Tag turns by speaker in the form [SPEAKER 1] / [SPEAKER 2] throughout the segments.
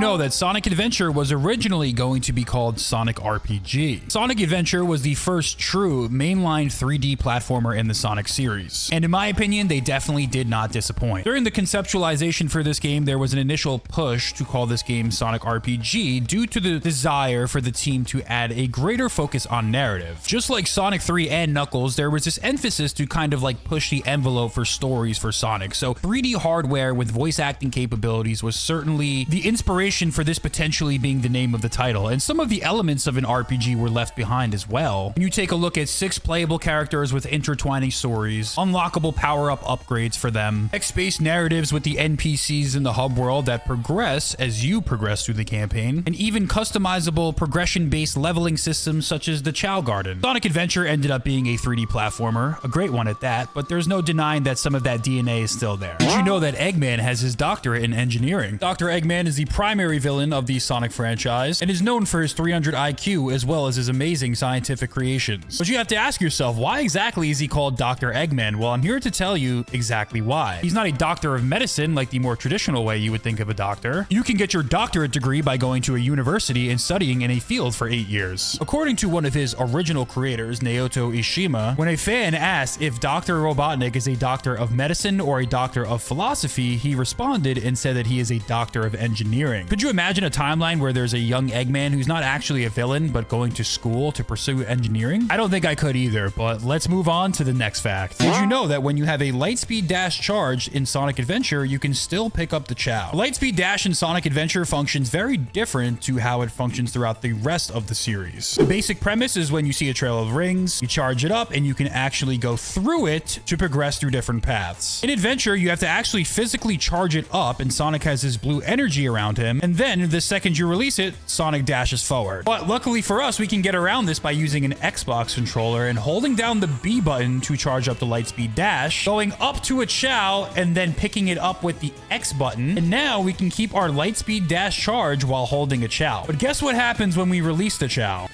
[SPEAKER 1] know that Sonic Adventure was originally going to be called Sonic RPG? Sonic Adventure was the first true mainline 3D platformer in the Sonic series, and in my opinion, they definitely did not disappoint. During the conceptualization for this game, there was an initial push to call this game Sonic RPG due to the desire for the team to add a greater focus on narrative. Just like Sonic 3 and Knuckles, there was this emphasis to kind of like push the envelope for stories for Sonic, so 3D hardware with voice acting capabilities was certainly the inspiration for this potentially being the name of the title, and some of the elements of an RPG were left behind as well. When you take a look at 6 playable characters with intertwining stories, unlockable power-up upgrades for them, X-based narratives with the NPCs in the hub world that progress as you progress through the campaign, and even customizable progression-based leveling systems such as the Chow Garden. Sonic Adventure ended up being a 3D platformer, a great one at that, but there's no denying that some of that DNA is still there. Did you know that Eggman has his doctorate in engineering? Dr. Eggman is the primary villain of the Sonic franchise and is known for his 300 IQ as well as his amazing scientific creations. But you have to ask yourself, why exactly is he called Dr. Eggman? Well, I'm here to tell you exactly why. He's not a doctor of medicine like the more traditional way you would think of a doctor. You can get your doctorate degree by going to a university and studying in a field for 8 years. According to one of his original creators, Naoto Ishima, when a fan asked if Dr. Robotnik is a doctor of medicine or a doctor of philosophy, he responded and said that he is a doctor of engineering. Could you imagine a timeline where there's a young Eggman who's not actually a villain but going to school to pursue engineering? I don't think I could either, but let's move on to the next fact. Did you know that when you have a Lightspeed Dash charged in Sonic Adventure, you can still pick up the Chow? Lightspeed Dash in Sonic Adventure functions very different to how it functions throughout the rest of the series. The basic premise is when you see a trail of rings, you charge it up and you can actually go through it to progress through different paths. In Adventure, you have to actually physically charge it up, and Sonic has his blue energy around him, and then the second you release it, Sonic dashes forward. But luckily for us, we can get around this by using an Xbox controller and holding down the B button to charge up the Lightspeed Dash, going up to a Chow, and then picking it up with the X button, and now we can keep our Lightspeed Dash charge while holding a Chow. But guess what happens when we release the Chow?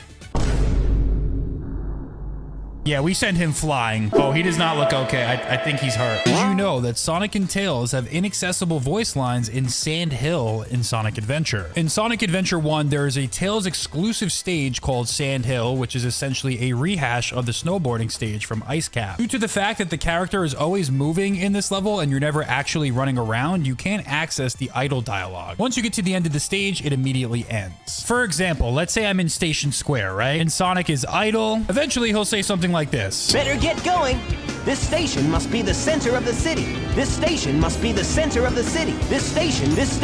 [SPEAKER 1] Yeah, we send him flying. Oh, he does not look okay. I think he's hurt. Did you know that Sonic and Tails have inaccessible voice lines in Sand Hill in Sonic Adventure? In Sonic Adventure 1, there is a Tails exclusive stage called Sand Hill, which is essentially a rehash of the snowboarding stage from Ice Cap. Due to the fact that the character is always moving in this level and you're never actually running around, you can't access the idle dialogue. Once you get to the end of the stage, it immediately ends. For example, let's say I'm in Station Square, right? And Sonic is idle. Eventually, he'll say something like this.
[SPEAKER 2] Better get going. This station must be the center of the city. This station must be the center of the city. This station, this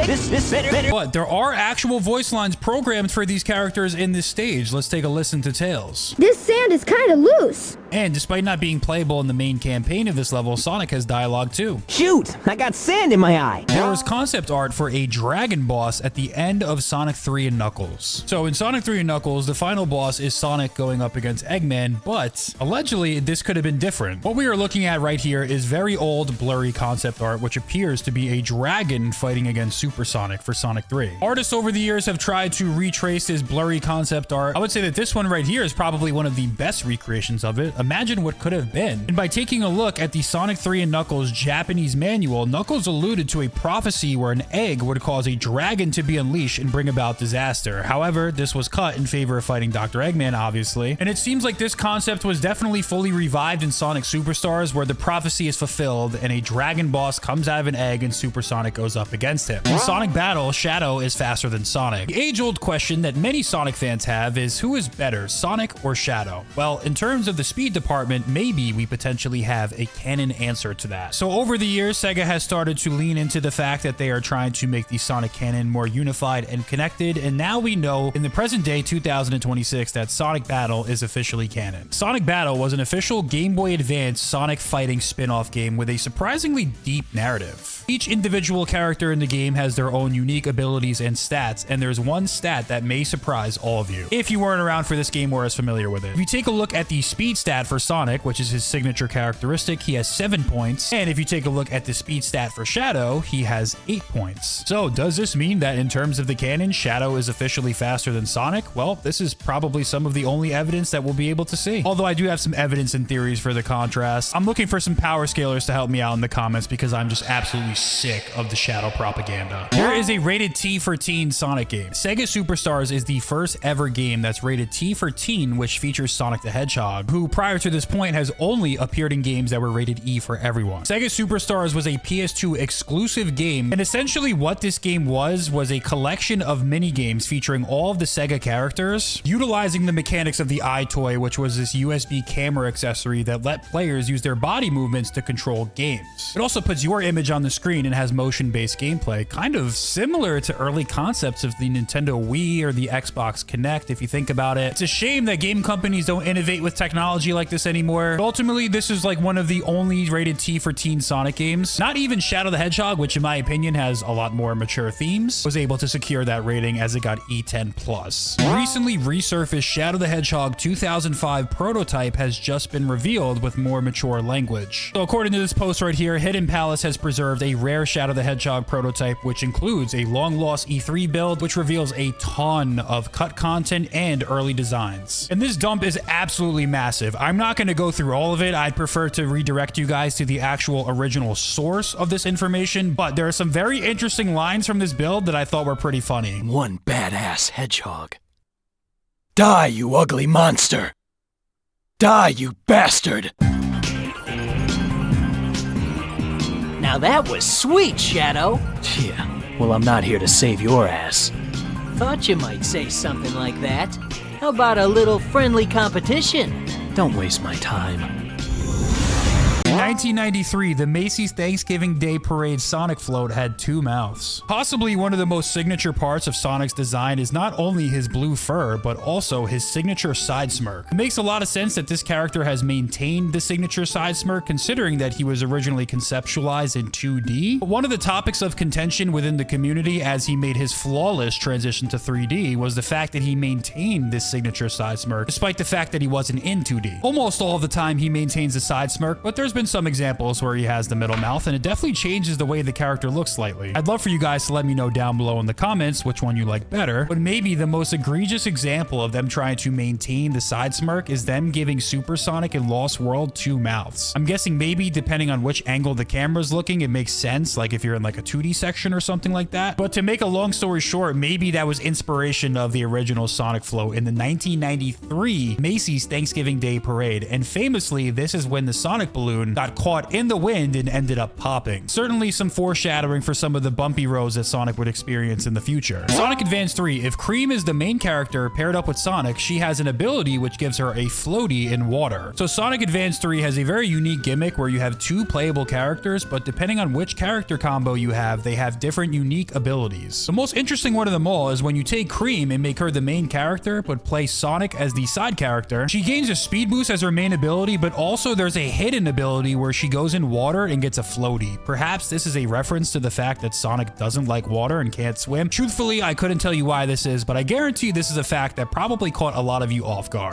[SPEAKER 2] better.
[SPEAKER 1] But there are actual voice lines programmed for these characters in this stage. Let's take a listen to Tails.
[SPEAKER 3] This sand is kind of loose.
[SPEAKER 1] And despite not being playable in the main campaign of this level, Sonic has dialogue too.
[SPEAKER 2] Shoot, I got sand in my eye.
[SPEAKER 1] There was concept art for a dragon boss at the end of Sonic 3 and Knuckles. So in Sonic 3 and Knuckles, the final boss is Sonic going up against Eggman, but allegedly this could have been different. What we are looking at right here is very old, blurry concept art, which appears to be a dragon fighting against Super Sonic for Sonic 3. Artists over the years have tried to retrace this blurry concept art. I would say that this one right here is probably one of the best recreations of it. Imagine what could have been. And by taking a look at the Sonic 3 and Knuckles Japanese manual, Knuckles alluded to a prophecy where an egg would cause a dragon to be unleashed and bring about disaster. However, this was cut in favor of fighting Dr. Eggman, obviously. And it seems like this concept was definitely fully revived in Sonic Superstars, where the prophecy is fulfilled and a dragon boss comes out of an egg and Super Sonic goes up against him. In Sonic Battle, Shadow is faster than Sonic. The age-old question that many Sonic fans have is, who is better, Sonic or Shadow? Well, in terms of the speed department, maybe we potentially have a canon answer to that. So over the years, Sega has started to lean into the fact that they are trying to make the Sonic canon more unified and connected, and now we know in the present day 2026 that Sonic Battle is officially canon. Sonic Battle was an official Game Boy Advance Sonic fighting spin-off game with a surprisingly deep narrative. Each individual character in the game has their own unique abilities and stats, and there's one stat that may surprise all of you if you weren't around for this game or as familiar with it. If you take a look at the speed stat stat for Sonic, which is his signature characteristic, he has 7 points. And if you take a look at the speed stat for Shadow, he has 8 points. So does this mean that in terms of the canon, Shadow is officially faster than Sonic? Well, this is probably some of the only evidence that we'll be able to see. Although I do have some evidence and theories for the contrast. I'm looking for some power scalers to help me out in the comments because I'm just absolutely sick of the Shadow propaganda. There is a rated T for teen Sonic game. Sega Superstars is the first ever game that's rated T for teen, which features Sonic the Hedgehog, who prior to this point has only appeared in games that were rated E for everyone. Sega Superstars was a PS2 exclusive game, and essentially what this game was a collection of mini games featuring all of the Sega characters, utilizing the mechanics of the iToy, which was this USB camera accessory that let players use their body movements to control games. It also puts your image on the screen and has motion-based gameplay, kind of similar to early concepts of the Nintendo Wii or the Xbox Kinect, if you think about it. It's a shame that game companies don't innovate with technology like this anymore. But ultimately, this is like one of the only rated T for teen Sonic games. Not even Shadow the Hedgehog, which in my opinion has a lot more mature themes, was able to secure that rating as it got E10+. Recently resurfaced Shadow the Hedgehog 2005 prototype has just been revealed with more mature language. So according to this post right here, Hidden Palace has preserved a rare Shadow the Hedgehog prototype, which includes a long-lost E3 build, which reveals a ton of cut content and early designs. And this dump is absolutely massive. I'm not going to go through all of it. I'd prefer to redirect you guys to the actual original source of this information, but there are some very interesting lines from this build that I thought were pretty funny.
[SPEAKER 4] One badass hedgehog. Die, you ugly monster! Die, you bastard!
[SPEAKER 5] Now that was sweet, Shadow.
[SPEAKER 4] Yeah, well, I'm not here to save your ass.
[SPEAKER 5] Thought you might say something like that. How about a little friendly competition?
[SPEAKER 4] Don't waste my time.
[SPEAKER 1] In 1993, the Macy's Thanksgiving Day Parade Sonic float had 2 mouths. Possibly one of the most signature parts of Sonic's design is not only his blue fur, but also his signature side smirk. It makes a lot of sense that this character has maintained the signature side smirk, considering that he was originally conceptualized in 2D. But one of the topics of contention within the community as he made his flawless transition to 3D was the fact that he maintained this signature side smirk, despite the fact that he wasn't in 2D. Almost all of the time he maintains the side smirk, but there's been some examples where he has the middle mouth, and it definitely changes the way the character looks slightly. I'd love for you guys to let me know down below in the comments which one you like better, but maybe the most egregious example of them trying to maintain the side smirk is them giving Super Sonic and Lost World 2 mouths. I'm guessing maybe depending on which angle the camera's looking, it makes sense, like if you're in like a 2D section or something like that. But to make a long story short, maybe that was inspiration of the original Sonic float in the 1993 Macy's Thanksgiving Day Parade, and famously, this is when the Sonic balloon got caught in the wind and ended up popping. Certainly some foreshadowing for some of the bumpy roads that Sonic would experience in the future. Sonic Advance 3, if Cream is the main character paired up with Sonic, she has an ability which gives her a floaty in water. So Sonic Advance 3 has a very unique gimmick where you have 2 playable characters, but depending on which character combo you have, they have different unique abilities. The most interesting one of them all is when you take Cream and make her the main character, but play Sonic as the side character, she gains a speed boost as her main ability, but also there's a hidden ability where she goes in water and gets a floaty. Perhaps this is a reference to the fact that Sonic doesn't like water and can't swim. Truthfully, I couldn't tell you why this is, but I guarantee this is a fact that probably caught a lot of you off guard.